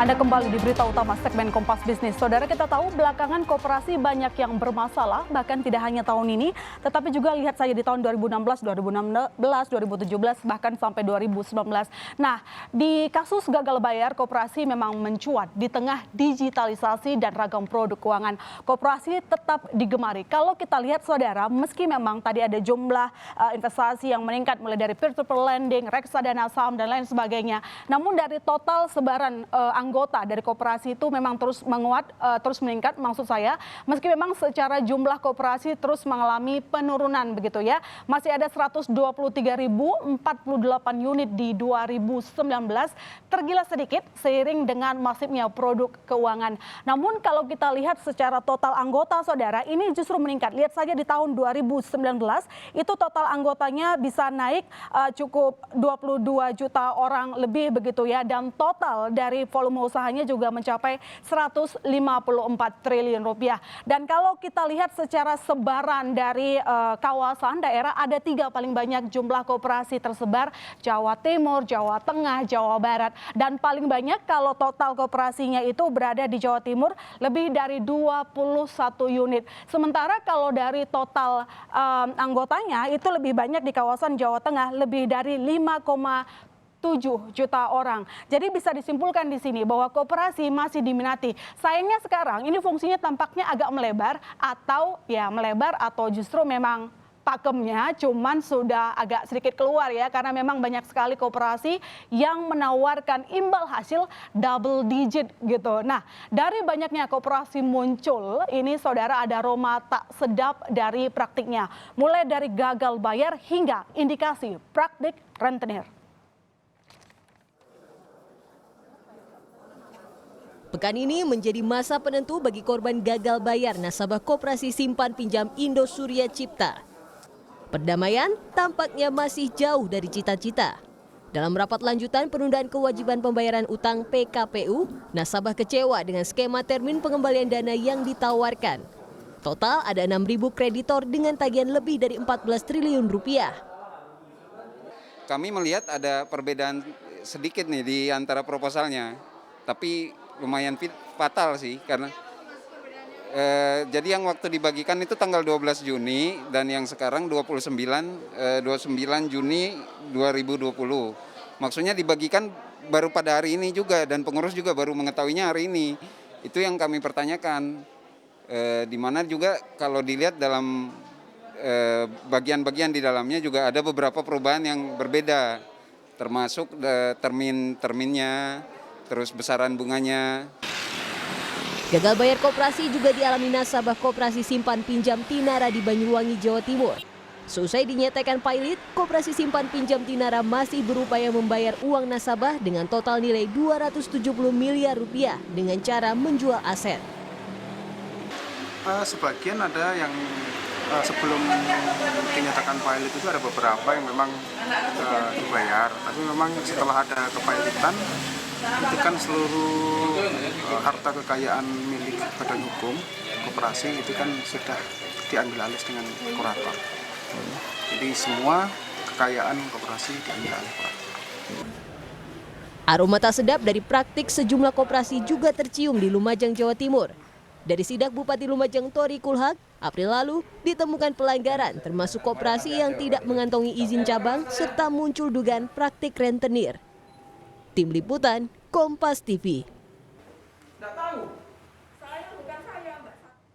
Anda kembali di berita utama segmen Kompas Bisnis. Saudara, kita tahu belakangan koperasi banyak yang bermasalah, bahkan tidak hanya tahun ini, tetapi juga lihat saja di tahun 2016, 2017, bahkan sampai 2019. Nah, di kasus gagal bayar, koperasi memang mencuat di tengah digitalisasi dan ragam produk keuangan. Koperasi tetap digemari. Kalau kita lihat, saudara, meski memang tadi ada jumlah investasi yang meningkat mulai dari peer-to-peer lending, reksadana saham, dan lain sebagainya. Namun dari total sebaran anggota dari koperasi itu memang terus menguat, terus meningkat, maksud saya, meski memang secara jumlah koperasi terus mengalami penurunan begitu ya. Masih ada 123.048 unit di 2019, tergila sedikit seiring dengan masifnya produk keuangan. Namun kalau kita lihat secara total anggota, saudara, ini justru meningkat. Lihat saja di tahun 2019 itu total anggotanya bisa naik cukup 22 juta orang lebih begitu ya, dan total dari volume usahanya juga mencapai 154 triliun rupiah. Dan kalau kita lihat secara sebaran dari kawasan daerah, ada 3 paling banyak jumlah koperasi tersebar: Jawa Timur, Jawa Tengah, Jawa Barat. Dan paling banyak kalau total koperasinya itu berada di Jawa Timur, lebih dari 21 unit. Sementara kalau dari total anggotanya itu lebih banyak di kawasan Jawa Tengah, lebih dari 5,7 juta orang. Jadi bisa disimpulkan di sini bahwa koperasi masih diminati. Sayangnya sekarang ini fungsinya tampaknya agak melebar, atau justru memang pakemnya cuman sudah agak sedikit keluar ya, karena memang banyak sekali koperasi yang menawarkan imbal hasil double digit gitu. Nah, dari banyaknya koperasi muncul ini, saudara, ada aroma tak sedap dari praktiknya. Mulai dari gagal bayar hingga indikasi praktik rentenir. Pekan ini menjadi masa penentu bagi korban gagal bayar nasabah Koperasi Simpan Pinjam Indo Surya Cipta. Perdamaian tampaknya masih jauh dari cita-cita. Dalam rapat lanjutan penundaan kewajiban pembayaran utang PKPU, nasabah kecewa dengan skema termin pengembalian dana yang ditawarkan. Total ada 6.000 kreditor dengan tagihan lebih dari 14 triliun rupiah. Kami melihat ada perbedaan sedikit nih di antara proposalnya, tapi lumayan fatal sih, karena jadi yang waktu dibagikan itu tanggal 12 Juni dan yang sekarang 29 Juni 2020. Maksudnya dibagikan baru pada hari ini juga, dan pengurus juga baru mengetahuinya hari ini. Itu yang kami pertanyakan. Di mana juga kalau dilihat dalam bagian-bagian di dalamnya juga ada beberapa perubahan yang berbeda, termasuk terminnya, terus besaran bunganya. Gagal bayar koperasi juga dialami nasabah Koperasi Simpan Pinjam Tinara di Banyuwangi, Jawa Timur. Seusai dinyatakan pilot, Koperasi Simpan Pinjam Tinara masih berupaya membayar uang nasabah dengan total nilai 270 miliar rupiah dengan cara menjual aset. Sebagian ada yang sebelum dinyatakan pilot itu ada beberapa yang memang dibayar, tapi memang setelah ada kepilotan itu kan seluruh harta kekayaan milik badan hukum koperasi itu kan sudah diambil alih dengan kurator. Jadi semua kekayaan koperasi diambil alih kurator. Aroma tak sedap dari praktik sejumlah koperasi juga tercium di Lumajang, Jawa Timur. Dari sidak Bupati Lumajang Tori Kulhak, April lalu ditemukan pelanggaran termasuk koperasi yang tidak mengantongi izin cabang serta muncul dugaan praktik rentenir. Tim Liputan, Kompas TV.